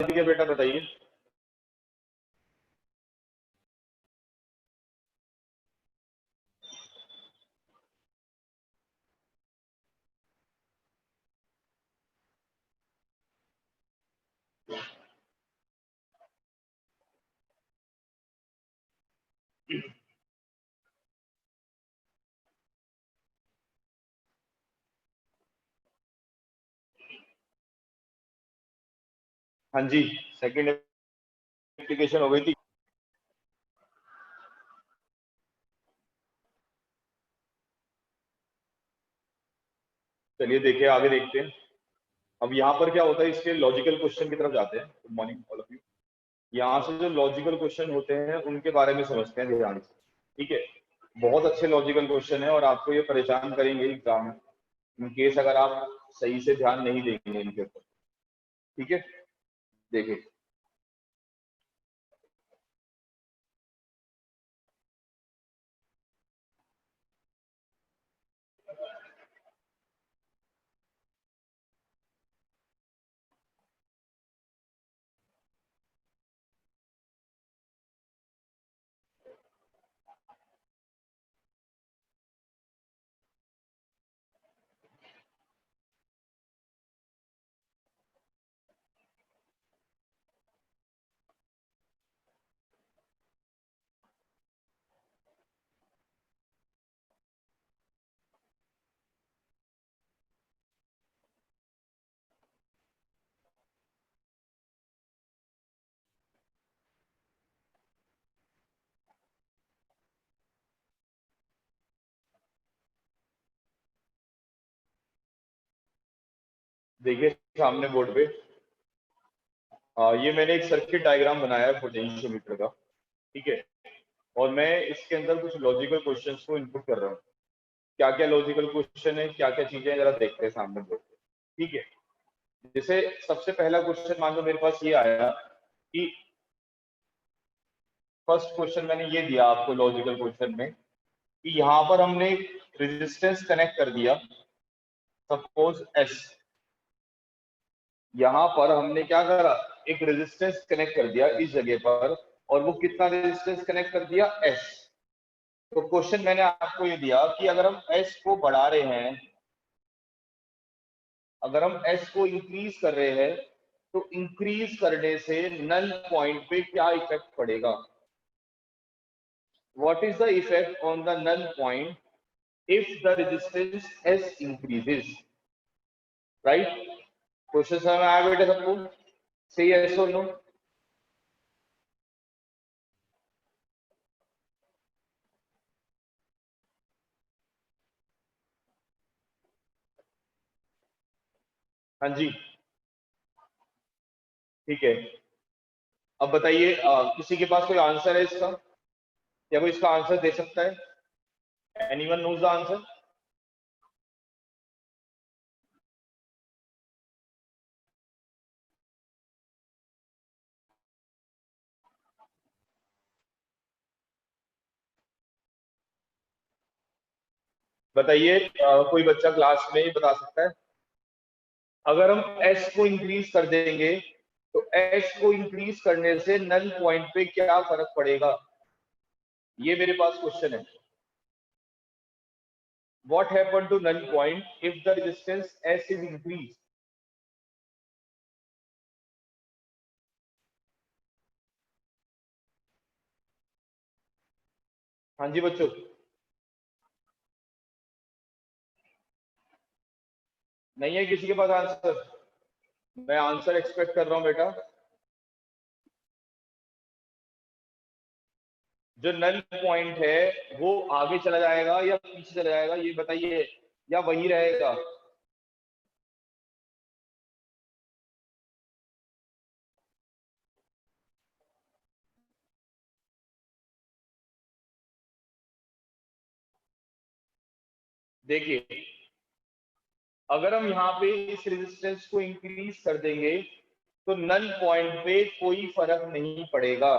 ठीक है बेटा, बताइए। हाँ जी, सेकंड एप्लीकेशन हो गई थी। चलिए देखिए, आगे देखते हैं। अब यहाँ पर क्या होता है, इसके लॉजिकल क्वेश्चन की तरफ जाते हैं। Good morning all of you. यहाँ से जो लॉजिकल क्वेश्चन होते हैं उनके बारे में समझते हैं ध्यान से। ठीक है, बहुत अच्छे लॉजिकल क्वेश्चन है और आपको ये परेशान करेंगे एग्जाम में, इन केस अगर आप सही से ध्यान नहीं देंगे इनके ऊपर। ठीक है, देखिए। देखिए सामने बोर्ड पे ये मैंने एक सर्किट डायग्राम बनाया है पोटेंशियोमीटर का। ठीक है, और मैं इसके अंदर कुछ लॉजिकल क्वेश्चंस को इनपुट कर रहा हूँ। क्या क्या लॉजिकल क्वेश्चन है, क्या क्या चीजें हैं, जरा देखते हैं सामने बोर्ड पे। ठीक है, जैसे सबसे पहला क्वेश्चन मान लो मेरे पास ये आया कि फर्स्ट क्वेश्चन मैंने ये दिया आपको लॉजिकल क्वेश्चन में कि यहाँ पर हमने रेजिस्टेंस कनेक्ट कर दिया, सपोज एस। यहाँ पर हमने क्या करा, एक रेजिस्टेंस कनेक्ट कर दिया इस जगह पर, और वो कितना रेजिस्टेंस कनेक्ट कर दिया, एस। तो क्वेश्चन मैंने आपको ये दिया कि अगर हम एस को बढ़ा रहे हैं, अगर हम एस को इंक्रीज कर रहे हैं, तो इंक्रीज करने से नल पॉइंट पे क्या इफेक्ट पड़ेगा। What is the effect on the null point if the resistance S increases. Right, question समझ में आया बेटे सबको? सही है, यस और नो? हाँ जी, ठीक है। अब बताइए, किसी के पास कोई आंसर है इसका, या कोई इसका आंसर दे सकता है? Anyone knows the answer? बताइए, कोई बच्चा क्लास में ही बता सकता है? अगर हम एस को इंक्रीज कर देंगे, तो एस को इंक्रीज करने से नल पॉइंट पे क्या फर्क पड़ेगा, ये मेरे पास क्वेश्चन है। What happen to null point if the resistance S is increase? हाँ जी बच्चों, नहीं है किसी के पास आंसर? मैं आंसर एक्सपेक्ट कर रहा हूं बेटा। जो नल पॉइंट है वो आगे चला जाएगा या पीछे चला जाएगा, ये बताइए, या वही रहेगा? देखिए, अगर हम यहाँ पे इस रेजिस्टेंस को इंक्रीज कर देंगे, तो नल पॉइंट पे कोई फर्क नहीं पड़ेगा।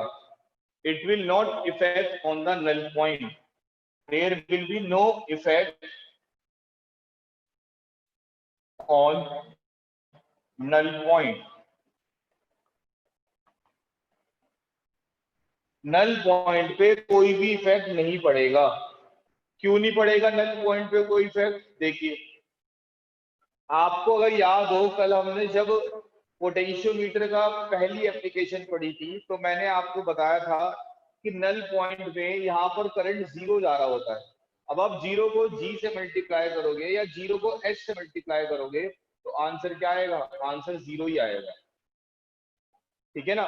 It will not effect on the null point, there will be no effect on null point. Null point पे कोई भी इफेक्ट नहीं पड़ेगा। क्यों नहीं पड़ेगा नल पॉइंट पे कोई इफेक्ट? देखिए, आपको अगर याद हो, कल हमने जब पोटेंशियोमीटर का पहली एप्लीकेशन पढ़ी थी तो मैंने आपको बताया था कि नल पॉइंट में यहाँ पर करंट जीरो जा रहा होता है। अब आप जीरो को जी से मल्टीप्लाई करोगे या जीरो को एच से मल्टीप्लाई करोगे तो आंसर क्या आएगा? आंसर जीरो ही आएगा। ठीक है ना?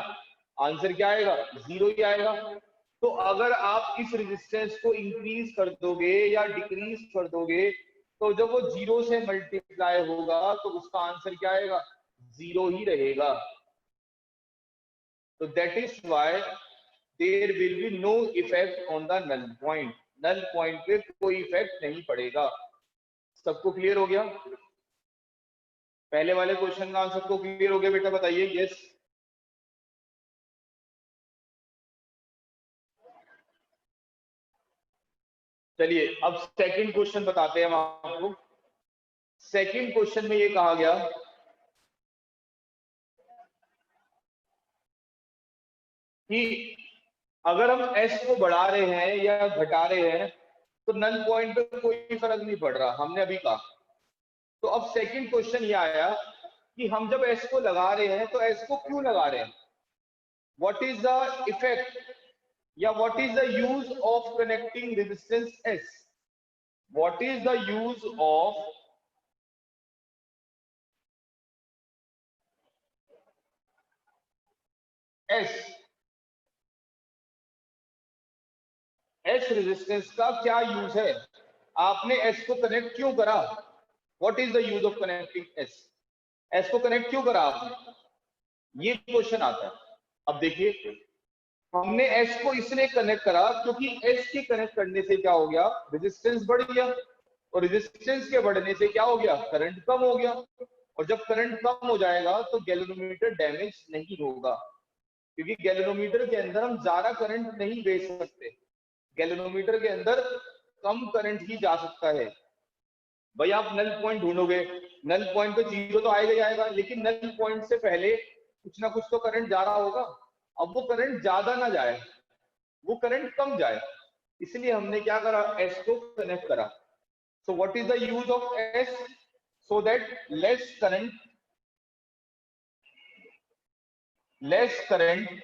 आंसर क्या आएगा? जीरो ही आएगा। तो अगर आप इस रेजिस्टेंस को इंक्रीज कर दोगे या डिक्रीज कर दोगे तो जब वो जीरो से मल्टीप्लाई होगा तो उसका आंसर क्या आएगा? जीरो ही रहेगा। तो that is why there will be no effect on the null point. Null point पे कोई इफेक्ट नहीं पड़ेगा। सबको क्लियर हो गया? पहले वाले क्वेश्चन का आंसर को क्लियर हो गया बेटा? बताइए यस। चलिए अब सेकंड क्वेश्चन बताते हैं हम आपको। सेकंड क्वेश्चन में ये कहा गया कि अगर हम एस को बढ़ा रहे हैं या घटा रहे हैं तो नल पॉइंट पे कोई फर्क नहीं पड़ रहा, हमने अभी कहा। तो अब सेकंड क्वेश्चन ये आया कि हम जब एस को लगा रहे हैं तो एस को क्यों लगा रहे हैं? व्हाट इज द इफेक्ट या what is the use of connecting resistance S? What is the use of S? S resistance का क्या यूज है? आपने एस को कनेक्ट क्यों करा? What is the use of connecting S? S को connect क्यों करा आपने? ये क्वेश्चन आता है। अब देखिए, हमने एस को इसलिए कनेक्ट करा क्योंकि एस के कनेक्ट करने से क्या हो गया? रेजिस्टेंस बढ़ गया, और रेजिस्टेंस के बढ़ने से क्या हो गया? करंट कम हो गया। और जब करंट कम हो जाएगा तो गैल्वेनोमीटर डैमेज नहीं होगा, क्योंकि गैल्वेनोमीटर के अंदर हम ज्यादा करंट नहीं भेज सकते। गैल्वेनोमीटर के अंदर कम करंट ही जा सकता है। भाई आप नल पॉइंट ढूंढोगे, नल पॉइंट पे जीरो तो आएगा ही आएगा, लेकिन नल पॉइंट से पहले कुछ ना कुछ तो करंट जा रहा होगा। अब वो करंट ज्यादा ना जाए, वो करंट कम जाए, इसलिए हमने क्या करा? एस को कनेक्ट करा। So what is the use of S? So that less current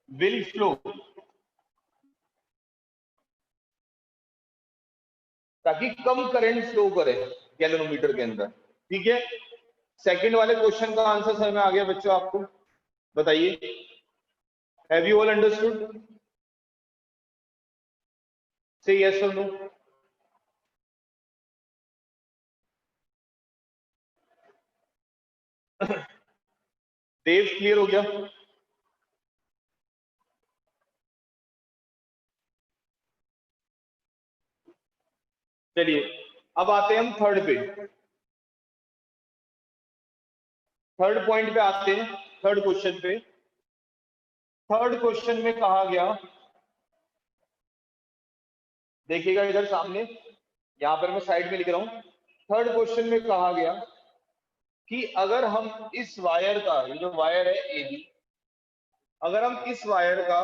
will flow, ताकि कम करंट फ्लो करे गैल्वेनोमीटर के अंदर। ठीक है? सेकंड वाले क्वेश्चन का आंसर समझ में आ गया बच्चों आपको? बताइए, हैव यू ऑल अंडरस्टूड? से यस और नो। देव क्लियर हो गया? चलिए अब आते हैं हम थर्ड पे, थर्ड पॉइंट पे आते हैं, थर्ड क्वेश्चन पे। थर्ड क्वेश्चन में कहा गया, देखिएगा इधर सामने, यहां पर मैं साइड में लिख रहा हूं। थर्ड क्वेश्चन में कहा गया कि अगर हम इस वायर का, ये जो वायर है एबी, अगर हम इस वायर का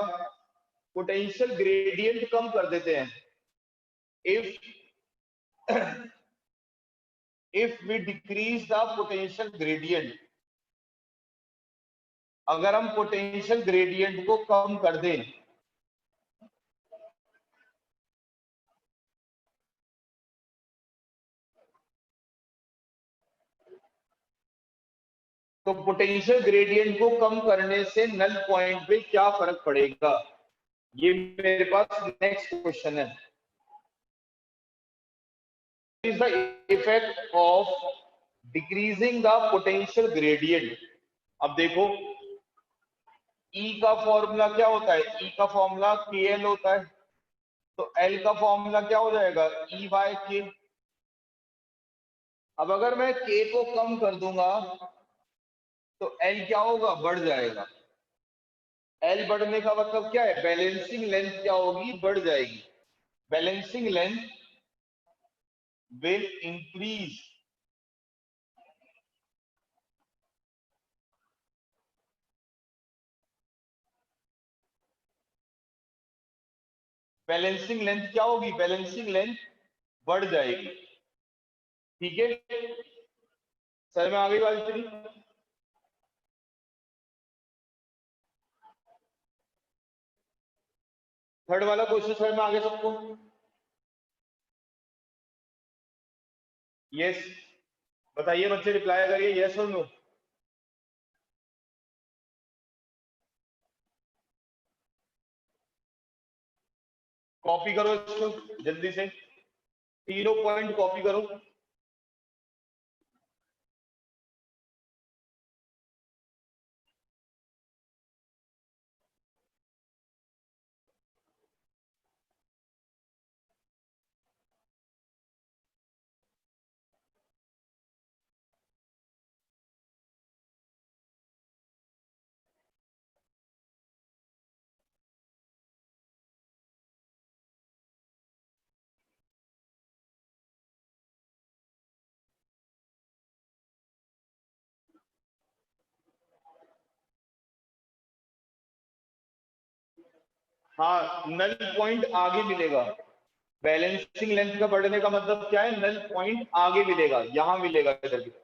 पोटेंशियल ग्रेडियंट कम कर देते हैं, if if we decrease the potential gradient, अगर हम पोटेंशियल ग्रेडियंट को कम कर दें तो पोटेंशियल ग्रेडियंट को कम करने से नल पॉइंट पे क्या फर्क पड़ेगा? ये मेरे पास नेक्स्ट क्वेश्चन है। Is the effect of decreasing the potential gradient? अब देखो, E का फॉर्मूला क्या होता है? E का फॉर्मूला KL होता है, तो L का फॉर्मूला क्या हो जाएगा? E by K। अब अगर मैं K को कम कर दूंगा तो L क्या होगा? बढ़ जाएगा। L बढ़ने का मतलब क्या है? बैलेंसिंग लेंथ क्या होगी? बढ़ जाएगी। Balancing length will increase balancing length क्या होगी, बैलेंसिंग लेंथ बढ़ जाएगी। ठीक है, सर में आ गई बात इतनी। थर्ड वाला क्वेश्चन सर में आ गया सबको? यस, बताइए बच्चे, रिप्लाई करिए यस और नो। कॉपी करो इसको जल्दी से, तीनों पॉइंट कॉपी करो। हाँ, नल पॉइंट आगे मिलेगा। बैलेंसिंग लेंथ का बढ़ने का मतलब क्या है, नल पॉइंट आगे मिलेगा, यहां मिलेगा इधर की।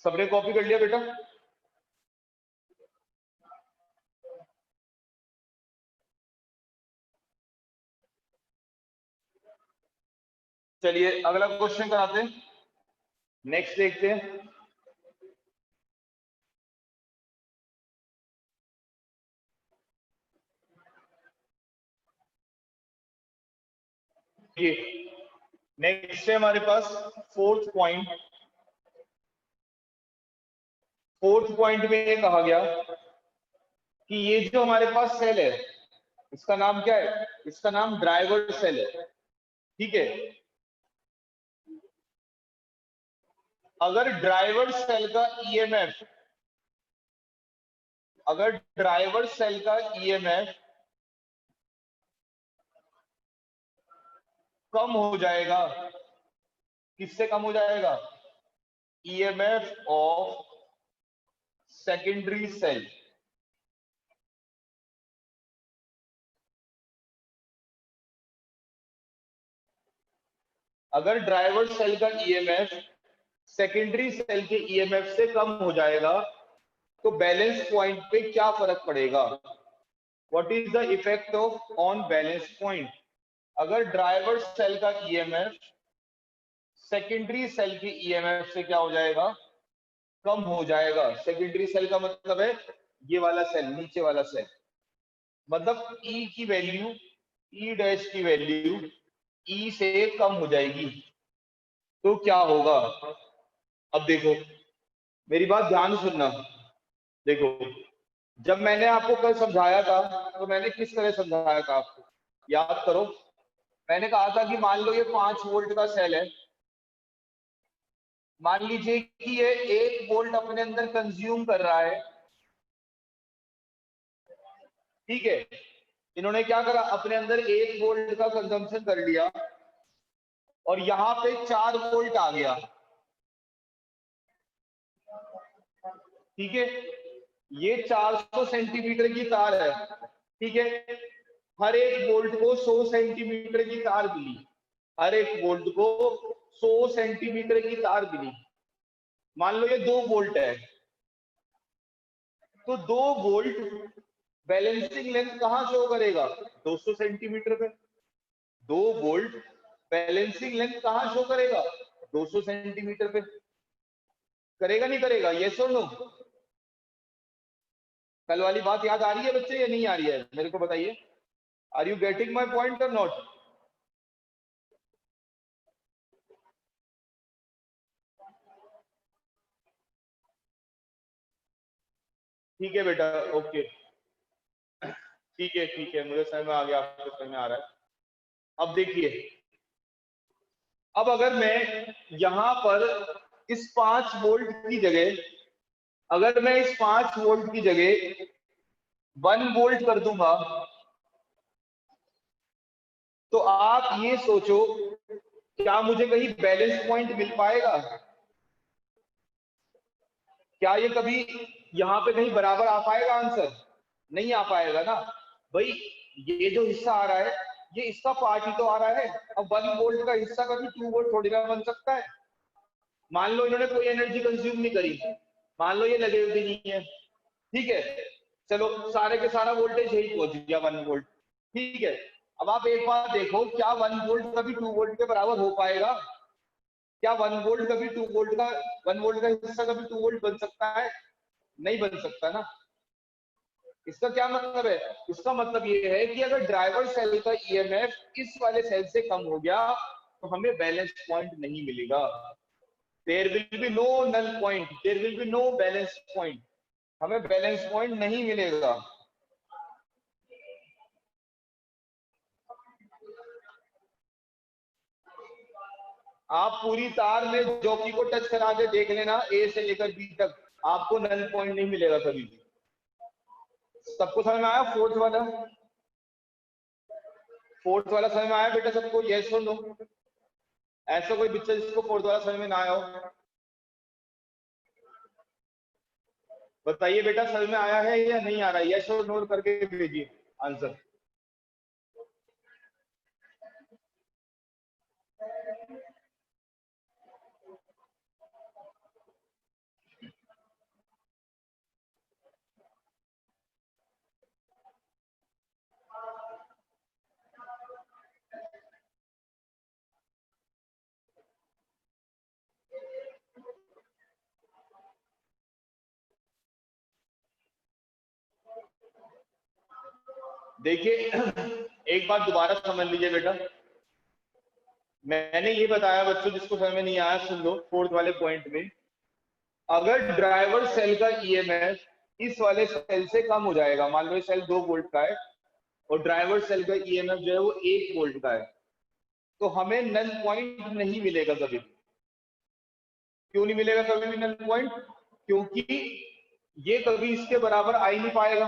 सबने कॉपी कर लिया बेटा? चलिए अगला क्वेश्चन कराते हैं, नेक्स्ट देखते हैं। नेक्स्ट है हमारे पास फोर्थ पॉइंट। फोर्थ पॉइंट में ये कहा गया कि ये जो हमारे पास सेल है, इसका नाम क्या है, इसका नाम ड्राइवर सेल है। ठीक है, अगर ड्राइवर सेल का ईएमएफ, अगर ड्राइवर सेल का ईएमएफ कम हो जाएगा, किससे कम हो जाएगा, ईएमएफ ऑफ सेकेंडरी सेल। अगर ड्राइवर सेल का ईएमएफ सेकेंडरी सेल के ईएमएफ से कम हो जाएगा तो बैलेंस पॉइंट पे क्या फर्क पड़ेगा, what is the effect of on balance point. अगर ड्राइवर सेल का ईएमएफ सेकेंडरी सेल के ईएमएफ से क्या हो जाएगा, कम हो जाएगा। सेकेंडरी सेल का मतलब है ये वाला सेल, नीचे वाला सेल, मतलब ई की वैल्यू, ई डैश की वैल्यू ई से कम हो जाएगी तो क्या होगा। अब देखो, मेरी बात ध्यान से सुनना। देखो, जब मैंने आपको कल समझाया था तो मैंने किस तरह समझाया था आपको, याद करो। मैंने कहा था कि मान लो ये 5 वोल्ट का सेल है, मान लीजिए कि ये 1 वोल्ट अपने अंदर कंज्यूम कर रहा है। ठीक है, इन्होंने क्या करा, अपने अंदर 1 वोल्ट का कंजम्पशन कर लिया और यहाँ पे 4 वोल्ट आ गया। ठीक है, ये 400 सेंटीमीटर की तार है। ठीक है, हर एक वोल्ट को 100 सेंटीमीटर की तार मिली, हर एक वोल्ट को 100 सेंटीमीटर की तार मिली। मान लो ये 2 वोल्ट है, तो 2 वोल्ट बैलेंसिंग लेंथ कहां शो करेगा, 200 सेंटीमीटर पे। 2 वोल्ट बैलेंसिंग लेंथ कहां शो करेगा, 200 सेंटीमीटर पे। करेगा नहीं करेगा, ये सुन लो। कल वाली बात याद आ रही है बच्चे या नहीं आ रही है, मेरे को बताइए। Are you getting my point और नॉट? ठीक है बेटा, ओके, ठीक है, मुझे समझ में आ गया, आपको समझ में आ रहा है। अब देखिए, अब अगर मैं यहां पर इस 5 वोल्ट की जगह, अगर मैं इस 5 वोल्ट की जगह 1 वोल्ट कर दूंगा, तो आप ये सोचो, क्या मुझे कहीं बैलेंस पॉइंट मिल पाएगा? क्या ये कभी यहाँ पे कहीं बराबर आ पाएगा आंसर? नहीं आ पाएगा ना भाई। ये जो हिस्सा आ रहा है, ये इसका पार्ट ही तो आ रहा है। अब 1 वोल्ट का हिस्सा कभी 2 वोल्ट थोड़ी ना बन सकता है। मान लो इन्होंने कोई एनर्जी कंज्यूम नहीं करी, मान लो ये लगे हुए नहीं है, ठीक है, चलो सारे के सारा वोल्टेज यही पहुंच गया 1 वोल्ट, ठीक है। अब आप एक बार देखो, क्या 1 वोल्ट कभी 2 वोल्ट के बराबर हो पाएगा? क्या 1 वोल्ट कभी 2 वोल्ट का, 1 वोल्ट का हिस्सा कभी 2 वोल्ट बन सकता है? नहीं बन सकता ना। इसका क्या मतलब है? इसका मतलब ये है कि अगर ड्राइवर सेल का ईएमएफ इस वाले सेल से कम हो गया, तो हमें बैलेंस पॉइंट नहीं मिलेगा। There will be no null point, there will be no balance point, हमें बैलेंस पॉइंट नहीं मिलेगा। आप पूरी तार में जॉकी को टच करा के देख लेना, ए से लेकर बी तक, आपको नल पॉइंट नहीं मिलेगा कभी भी। सबको समझ में आया? फोर्थ वाला समझ में आया बेटा सबको? यस और नो? ऐसा कोई बच्चा जिसको फोर्थ वाला समझ में ना आया हो, बताइए बेटा, समझ में आया है या नहीं आ रहा है? यस और नो करके भेजिए आंसर। देखिए, एक बात दोबारा समझ लीजिए बेटा, मैंने ये बताया बच्चों, जिसको समझ में नहीं आया सुन लो। फोर्थ वाले पॉइंट में, अगर ड्राइवर सेल का ईएमएफ इस वाले सेल से कम हो जाएगा, मान लो ये सेल 2 वोल्ट का है और ड्राइवर सेल का ईएमएफ जो है वो 1 वोल्ट का है, तो हमें नल पॉइंट नहीं मिलेगा कभी भी। क्यों नहीं मिलेगा कभी भी नल पॉइंट? क्योंकि ये कभी इसके बराबर आ ही नहीं पाएगा।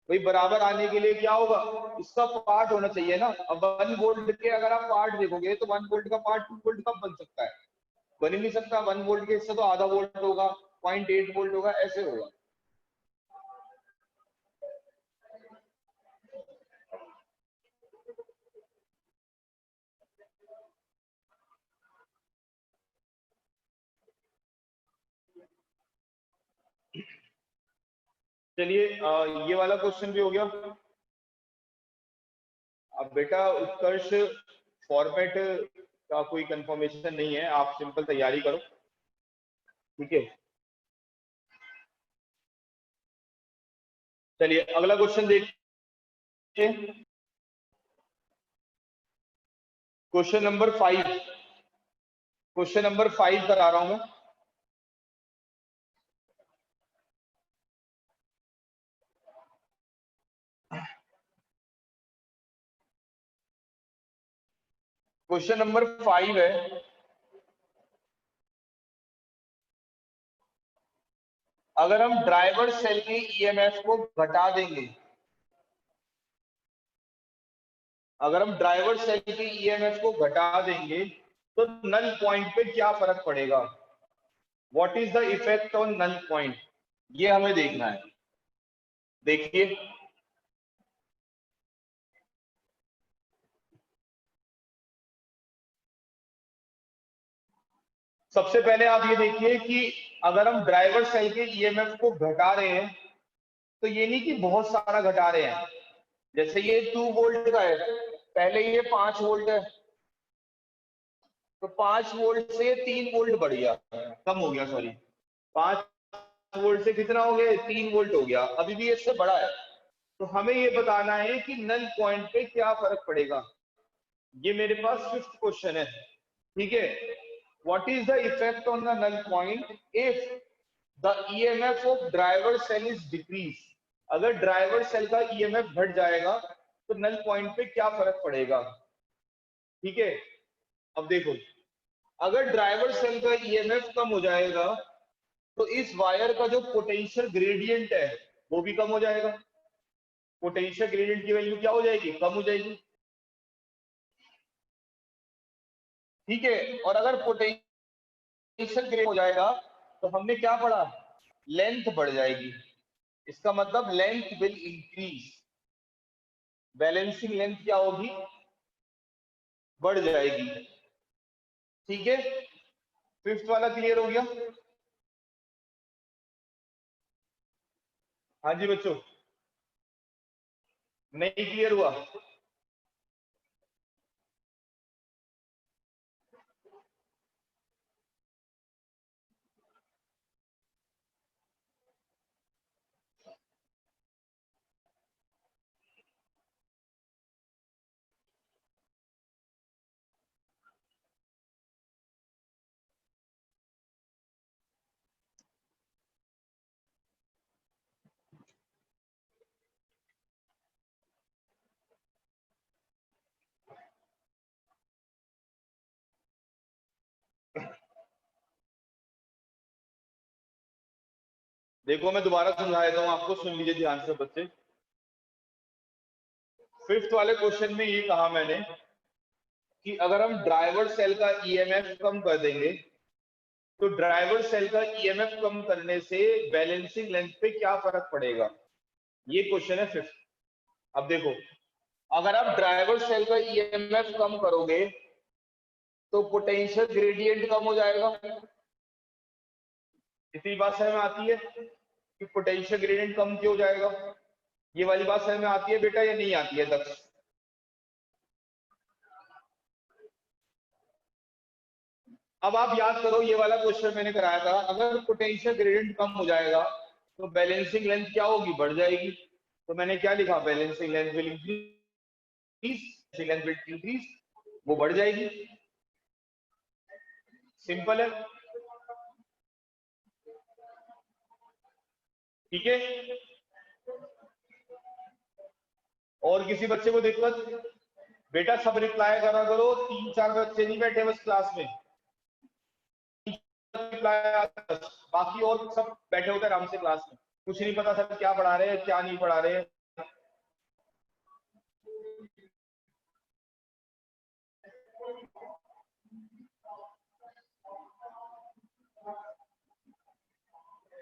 भाई बराबर आने के लिए क्या होगा? इसका पार्ट होना चाहिए ना। अब 1 वोल्ट के अगर आप पार्ट देखोगे, तो 1 वोल्ट का पार्ट 2 वोल्ट कब बन सकता है? बन ही नहीं सकता। 1 वोल्ट के हिस्से तो आधा वोल्ट होगा, 0.8 वोल्ट होगा, ऐसे होगा। चलिए, ये वाला क्वेश्चन भी हो गया। अब बेटा उत्कर्ष, फॉर्मेट का कोई कंफर्मेशन नहीं है, आप सिंपल तैयारी करो, ठीक है। चलिए अगला क्वेश्चन देखते हैं। क्वेश्चन नंबर 5, क्वेश्चन नंबर 5 करा रहा हूं मैं। क्वेश्चन नंबर 5 है, अगर हम ड्राइवर सेल के ईएमएफ को घटा देंगे, अगर हम ड्राइवर सेल के ईएमएफ को घटा देंगे, तो नल पॉइंट पे क्या फर्क पड़ेगा? What is the effect on null point, ये हमें देखना है। देखिए, सबसे पहले आप ये देखिए कि अगर हम ड्राइवर सेल के ईएमएफ को घटा रहे हैं, तो ये नहीं कि बहुत सारा घटा रहे हैं। जैसे ये 2 वोल्ट का है, पहले ये 5 वोल्ट है, तो 5 वोल्ट से 3 वोल्ट बढ़ गया, कम हो गया, सॉरी, 5 वोल्ट से कितना हो गया? 3 वोल्ट हो गया, अभी भी इससे बड़ा है। तो हमें ये बताना है कि नल पॉइंट पे क्या फर्क पड़ेगा। ये मेरे पास 5th क्वेश्चन है, ठीक है। What is the effect on the null point if the EMF of driver cell is decrease. अगर ड्राइवर सेल का ईएमएफ घट जाएगा तो नल पॉइंट पे क्या फर्क पड़ेगा? ठीक है, अब देखो, अगर ड्राइवर सेल का ईएमएफ कम हो जाएगा तो इस वायर का जो पोटेंशियल ग्रेडियंट है वो भी कम हो जाएगा। पोटेंशियल ग्रेडियंट की वैल्यू क्या हो जाएगी? कम हो जाएगी। ठीक है, और अगर पोटेंशियल ग्रेडियंट हो जाएगा तो हमने क्या पढ़ा? लेंथ बढ़ जाएगी। इसका मतलब length will increase, balancing length क्या होगी? बढ़ जाएगी। ठीक है, फिफ्थ वाला क्लियर हो गया? हाँ जी बच्चों, नहीं क्लियर हुआ? देखो मैं दोबारा समझा देता हूँ आपको, सुन लीजिए ध्यान से बच्चे। फिफ्थ वाले क्वेश्चन में ये कहा मैंने कि अगर हम ड्राइवर सेल का ईएमएफ कम कर देंगे तो ड्राइवर सेल का ईएमएफ कम करने से बैलेंसिंग लेंथ पे क्या फर्क पड़ेगा? ये क्वेश्चन है फिफ्थ। अब देखो, अगर आप ड्राइवर सेल का ईएमएफ कम करोगे तो पोटेंशियल ग्रेडियंट कम हो जाएगा। इतनी बात समझ में आती है कि पोटेंशियल ग्रेडियंट कम क्यों हो जाएगा? ये वाली बात समझ में आती है बेटा या नहीं आती है दक्ष? अब आप याद करो, ये वाला क्वेश्चन मैंने कराया था, अगर पोटेंशियल ग्रेडियंट कम हो जाएगा तो बैलेंसिंग लेंथ क्या होगी? बढ़ जाएगी। तो मैंने क्या लिखा? Balancing length will increase, length will increase, वो बढ़ जाएगी। सिंपल है। ठीक है, और किसी बच्चे को दिक्कत? बेटा सब रिप्लाई करा करो, 3-4 बच्चे नहीं बैठे बस क्लास में, रिप्लाई, बाकी और सब बैठे होते आराम से क्लास में। कुछ नहीं पता सर क्या पढ़ा रहे हैं क्या नहीं पढ़ा रहे हैं।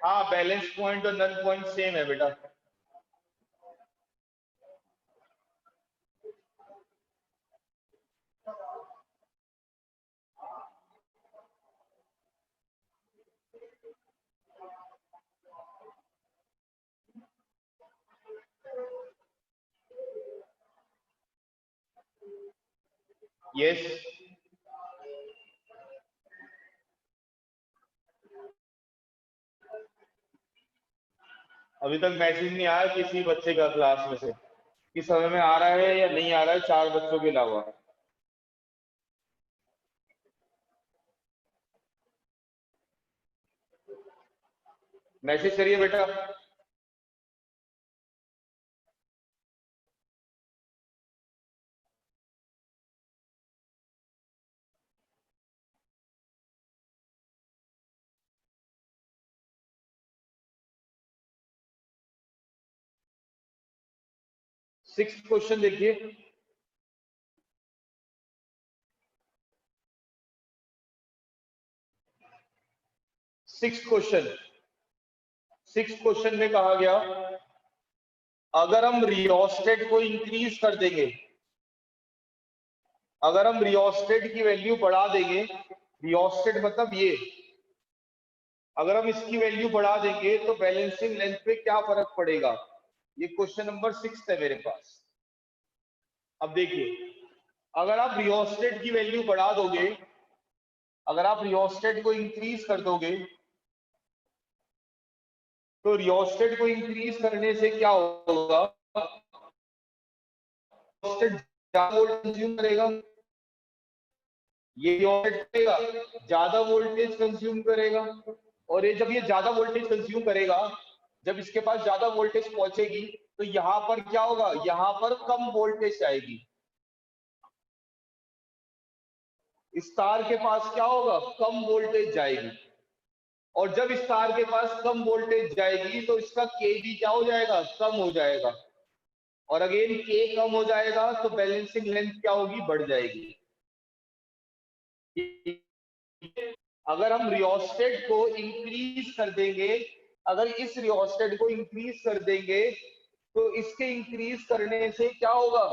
हाँ, बैलेंस पॉइंट और नल पॉइंट सेम है बेटा। यस, अभी तक मैसेज नहीं आया किसी बच्चे का क्लास में से कि समय में आ रहा है या नहीं आ रहा है, 4 बच्चों के अलावा। मैसेज करिए बेटा। 6th क्वेश्चन देखिए। 6th क्वेश्चन, 6th क्वेश्चन में कहा गया अगर हम रियोस्टेट को इंक्रीज कर देंगे, अगर हम रियोस्टेट की वैल्यू बढ़ा देंगे, रियोस्टेट मतलब ये, अगर हम इसकी वैल्यू बढ़ा देंगे तो बैलेंसिंग लेंथ पे क्या फर्क पड़ेगा? ये क्वेश्चन नंबर 6 है मेरे पास। अब देखिए, अगर आप रियोस्टेट की वैल्यू बढ़ा दोगे, अगर आप रियोस्टेट को इंक्रीज कर दोगे तो रियोस्टेट को इंक्रीज करने से क्या होगा? रियोस्टेट ज्यादा वोल्ट कंज्यूम करेगा, ये रियोस्टेट करेगा ज्यादा वोल्टेज कंज्यूम करेगा। और ये जब ये ज्यादा वोल्टेज कंज्यूम करेगा, जब इसके पास ज्यादा वोल्टेज पहुंचेगी, तो यहाँ पर क्या होगा, यहाँ पर कम वोल्टेज आएगी। इस तार के पास क्या होगा, कम वोल्टेज जाएगी। और जब इस तार के पास कम वोल्टेज जाएगी तो इसका के भी क्या हो जाएगा, कम हो जाएगा। और अगेन के कम हो जाएगा तो बैलेंसिंग लेंथ क्या होगी, बढ़ जाएगी। अगर हम रियोस्टेट को इंक्रीज कर देंगे, अगर इस रियोस्टेट को इंक्रीज कर देंगे, तो इसके इंक्रीज करने से क्या होगा,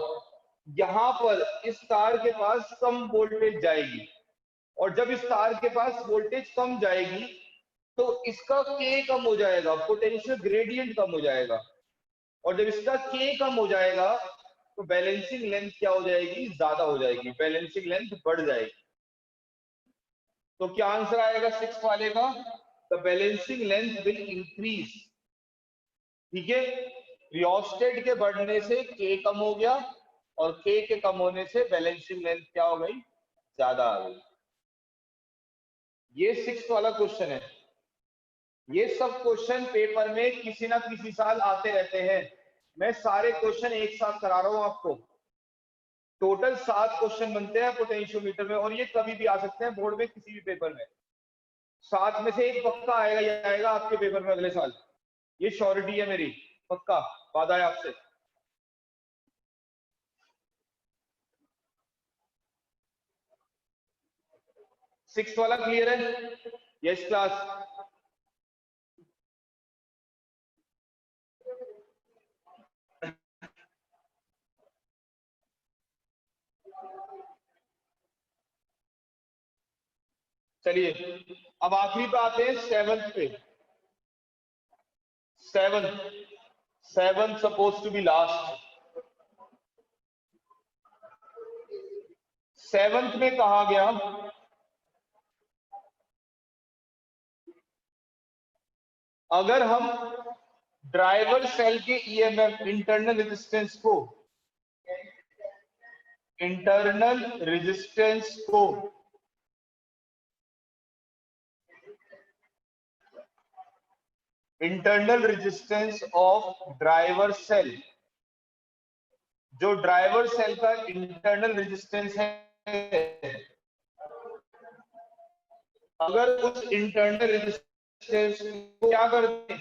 यहां पर इस तार के पास कम वोल्टेज जाएगी। और जब इस तार के पास वोल्टेज कम जाएगी तो इसका के कम हो जाएगा, पोटेंशियल ग्रेडियंट कम हो जाएगा। और जब इसका के कम हो जाएगा तो बैलेंसिंग लेंथ क्या हो जाएगी, ज्यादा हो जाएगी, बैलेंसिंग लेंथ बढ़ जाएगी। तो क्या आंसर आएगा सिक्स वाले का, the balancing length will increase. ठीक है, रियोस्टेट के बढ़ने से के कम हो गया और के कम होने से बैलेंसिंग लेंथ क्या हो गई, ज्यादा आ गई। ये सिक्स वाला क्वेश्चन है। ये सब क्वेश्चन पेपर में किसी ना किसी साल आते रहते हैं। मैं सारे क्वेश्चन एक साथ करा रहा हूं आपको। टोटल 7 क्वेश्चन बनते हैं पोटेंशियोमीटर में, और ये कभी भी आ सकते हैं बोर्ड में किसी भी पेपर में। 7 में से एक पक्का आएगा, ये आएगा आपके पेपर में अगले साल, ये श्योरिटी है मेरी, पक्का वादा है आपसे। सिक्स वाला क्लियर है? Yes class. चलिए अब आखिरी पे आते हैं, सेवंथ पे। Seven suppose to be last. Seventh में कहा गया, अगर हम ड्राइवर सेल के ईएमएफ इंटरनल रेजिस्टेंस को internal resistance of driver cell, जो ड्राइवर सेल का इंटरनल रेजिस्टेंस है, अगर उस इंटरनल रेजिस्टेंस को क्या कर दें,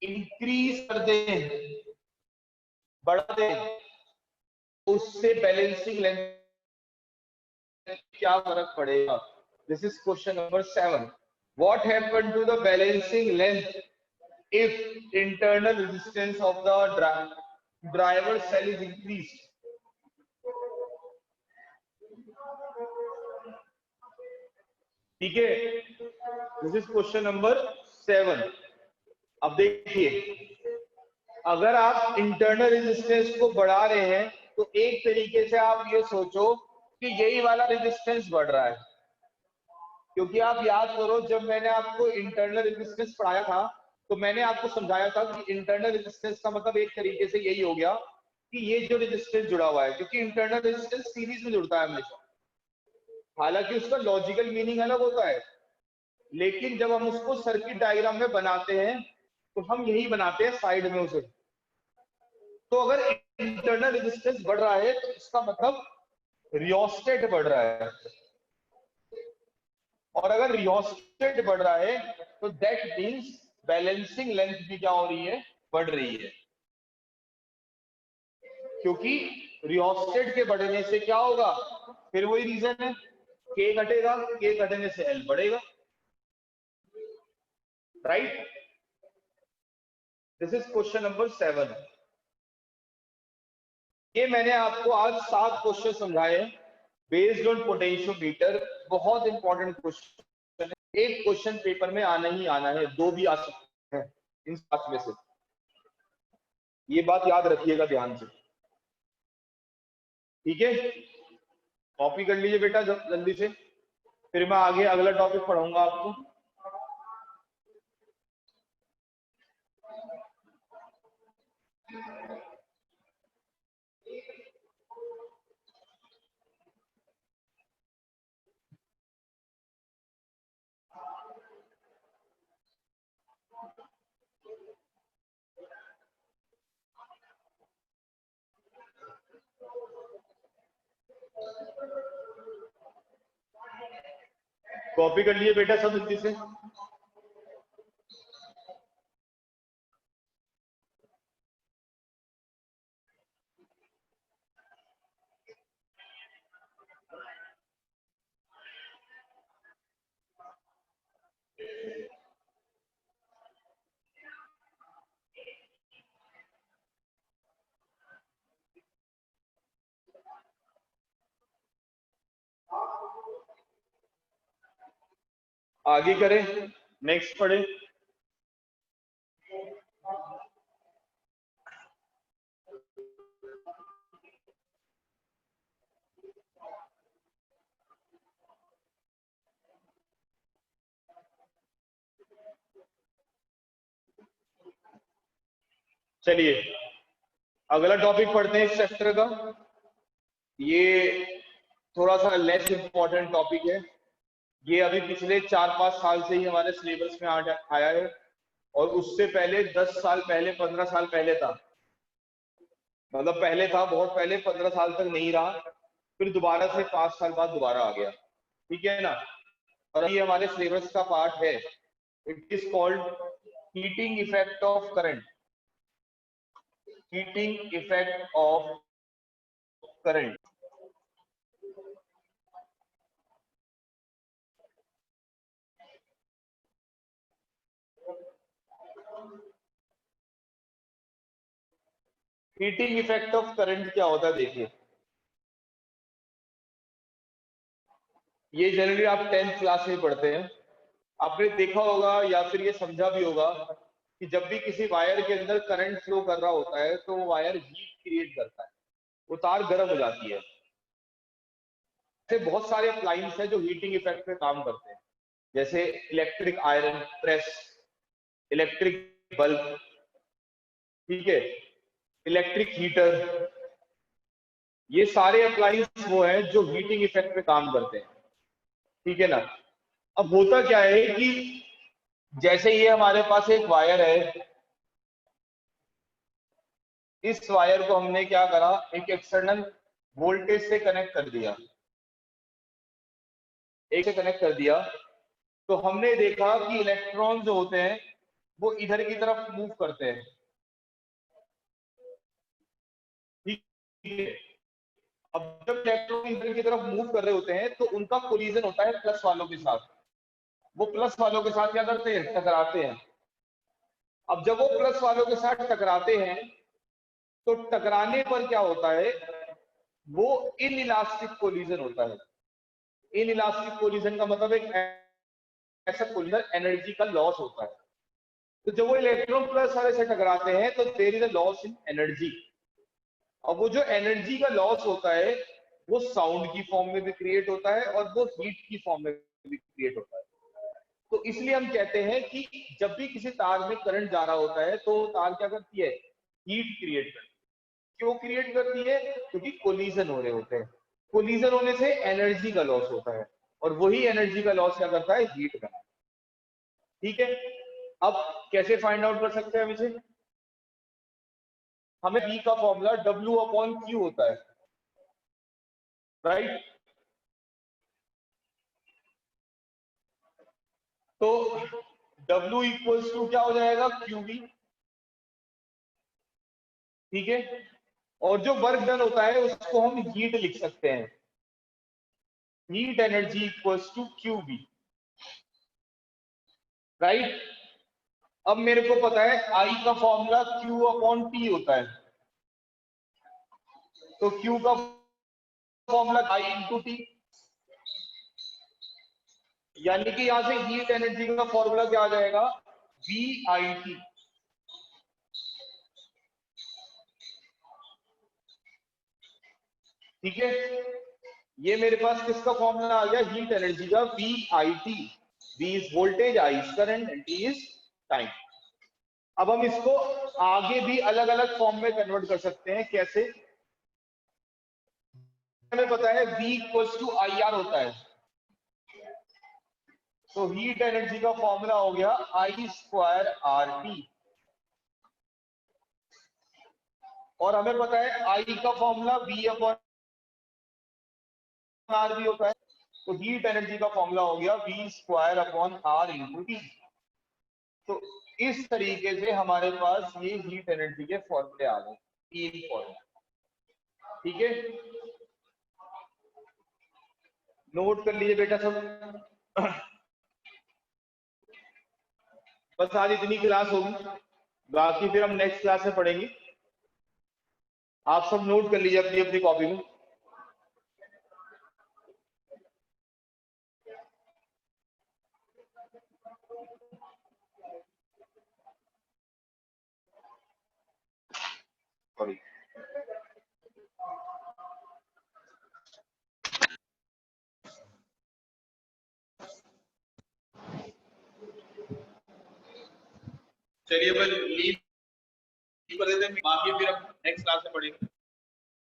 इंक्रीज कर दें, बढ़ा दें, उससे बैलेंसिंग लेंथ क्या फर्क पड़ेगा। This is question number 7। What happened to the balancing length if internal resistance of the driver cell is increased? ठीक है, दिस इज क्वेश्चन नंबर 7। अब देखिए, अगर आप इंटरनल रेजिस्टेंस को बढ़ा रहे हैं तो एक तरीके से आप ये सोचो कि यही वाला रेजिस्टेंस बढ़ रहा है। क्योंकि आप याद करो, जब मैंने आपको इंटरनल रेजिस्टेंस पढ़ाया था तो मैंने आपको समझाया था कि इंटरनल रेजिस्टेंस का मतलब एक तरीके से यही हो गया कि ये जो रेजिस्टेंस जुड़ा हुआ है, क्योंकि इंटरनल रेजिस्टेंस सीरीज में जुड़ता है हमेशा, हालांकि उसका लॉजिकल मीनिंग अलग होता है, लेकिन जब हम उसको सर्किट डायग्राम में बनाते हैं तो हम यही बनाते हैं साइड में उसे। तो अगर इंटरनल रेजिस्टेंस बढ़ रहा है तो इसका मतलब रियोस्टेट बढ़ रहा है, और अगर रियोस्टेट बढ़ रहा है तो दैट मींस बैलेंसिंग लेंथ भी क्या हो रही है, बढ़ रही है। क्योंकि रियोस्टेट के बढ़ने से क्या होगा, फिर वही रीजन है, के घटेगा, के घटने से एल बढ़ेगा, right. This is question number 7। ये मैंने आपको आज 7 क्वेश्चन समझाए बेस्ड ऑन पोटेंशियोमीटर। बहुत इंपॉर्टेंट क्वेश्चन है, एक क्वेश्चन पेपर में आना ही आना है, 2 भी आ सकते हैं इन 7 में से, ये बात याद रखिएगा ध्यान से। ठीक है, कॉपी कर लीजिए बेटा जल्दी से, फिर मैं आगे अगला टॉपिक पढ़ाऊंगा आपको। कॉपी कर लिए बेटा सब जल्दी से। आगे करें, नेक्स्ट पढ़े। चलिए अगला टॉपिक पढ़ते हैं इस चैप्टर का। ये थोड़ा सा लेस इंपॉर्टेंट टॉपिक है। ये अभी पिछले 4-5 साल से ही हमारे सिलेबस में आया है, और उससे पहले 10 साल पहले, 15 साल पहले था। मतलब पहले था, बहुत पहले, 15 साल तक नहीं रहा, फिर दोबारा से 5 साल बाद दोबारा आ गया। ठीक है ना। और ये हमारे सिलेबस का पार्ट है। It is called heating effect of current. Heating effect of current. Heating effect of current क्या होता है देखिए। ये जनरली आप 10th क्लास में पढ़ते हैं। आपने देखा होगा या फिर ये समझा भी होगा कि जब भी किसी वायर के अंदर करंट फ्लो कर रहा होता है तो वो वायर हीट क्रिएट करता है, वो तार गर्म हो जाती है। ऐसे बहुत सारे अप्लायंस हैं जो हीटिंग इफेक्ट पे काम करते हैं, जैसे electric iron press, electric bulb, ठीक है, इलेक्ट्रिक हीटर। ये सारे अप्लायंस वो हैं जो हीटिंग इफेक्ट पे काम करते हैं। ठीक है ना। अब होता क्या है कि जैसे ये हमारे पास एक वायर है, इस वायर को हमने क्या करा, एक एक्सटर्नल वोल्टेज से कनेक्ट कर दिया, एक से कनेक्ट कर दिया। तो हमने देखा कि इलेक्ट्रॉन जो होते हैं वो इधर की तरफ मूव करते हैं। ठीक है। अब जब इलेक्ट्रॉन इधर की तरफ मूव कर रहे होते हैं तो उनका कोलिजन होता है प्लस वालों के साथ। वो प्लस वालों के साथ क्या करते हैं, टकराते हैं। अब जब वो प्लस वालों के साथ टकराते हैं तो टकराने पर क्या होता है, वो इन इलास्टिक कोलिजन होता है। इन इलास्टिक कोलिजन का मतलब एक ऐसा कोलिजन एनर्जी का लॉस होता है। तो जब वो इलेक्ट्रॉन प्लस वाले से टकराते हैं तो there is a loss in energy. और वो जो एनर्जी का लॉस होता है वो साउंड की फॉर्म में भी क्रिएट होता है और वो हीट की फॉर्म में भी क्रिएट होता है। तो इसलिए हम कहते हैं कि जब भी किसी तार में करंट जा रहा होता है तो तार क्या करती है, हीट क्रिएट करती है। क्यों क्रिएट करती है, क्योंकि कोलिजन हो रहे होते हैं। कोलिजन होने से एनर्जी का लॉस होता है, और वही एनर्जी का लॉस क्या करता है, हीट का। ठीक है। अब कैसे फाइंड आउट कर सकते हैं हम इसे। हमें बी का फॉर्मूला W/Q होता है, राइट। तो W इक्वल्स टू क्या हो जाएगा, QV। ठीक है। और जो वर्क डन होता है उसको हम हीट लिख सकते हैं। Heat energy equals to QV, right. अब मेरे को पता है I का फॉर्मूला Q/T होता है। तो Q का फॉर्मूला I/T, यानी कि यहां से हीट एनर्जी का फॉर्मूला क्या आ जाएगा, VIT। ठीक है। ये मेरे पास किसका फॉर्मूला आ गया, हीट एनर्जी का, VIT। V is voltage, I is current and T is time. अब हम इसको आगे भी अलग अलग फॉर्म में कन्वर्ट कर सकते हैं। कैसे, हमें पता है V इक्वल्स टू IR होता है। तो हीट एनर्जी का फॉर्मूला हो गया I²RT। और हमें पता है I का फॉर्मूला V/T आर भी होता है, तो हीट एनर्जी का फॉर्मूला हो गया V square upon R into T. तो इस तरीके से हमारे पास ये हीट एनर्जी के फॉर्मूले आ गए, तीन फॉर्मूले। ठीक है, नोट कर लीजिए बेटा सब। बस आज इतनी क्लास होगी, बाकी फिर हम नेक्स्ट क्लास में पढ़ेंगे। आप सब नोट कर लीजिए अपनी अपनी कॉपी में। सॉरी, चलिए बस लीव कर देते हैं, बाकी फिर हम नेक्स्ट क्लास में पढ़ेंगे।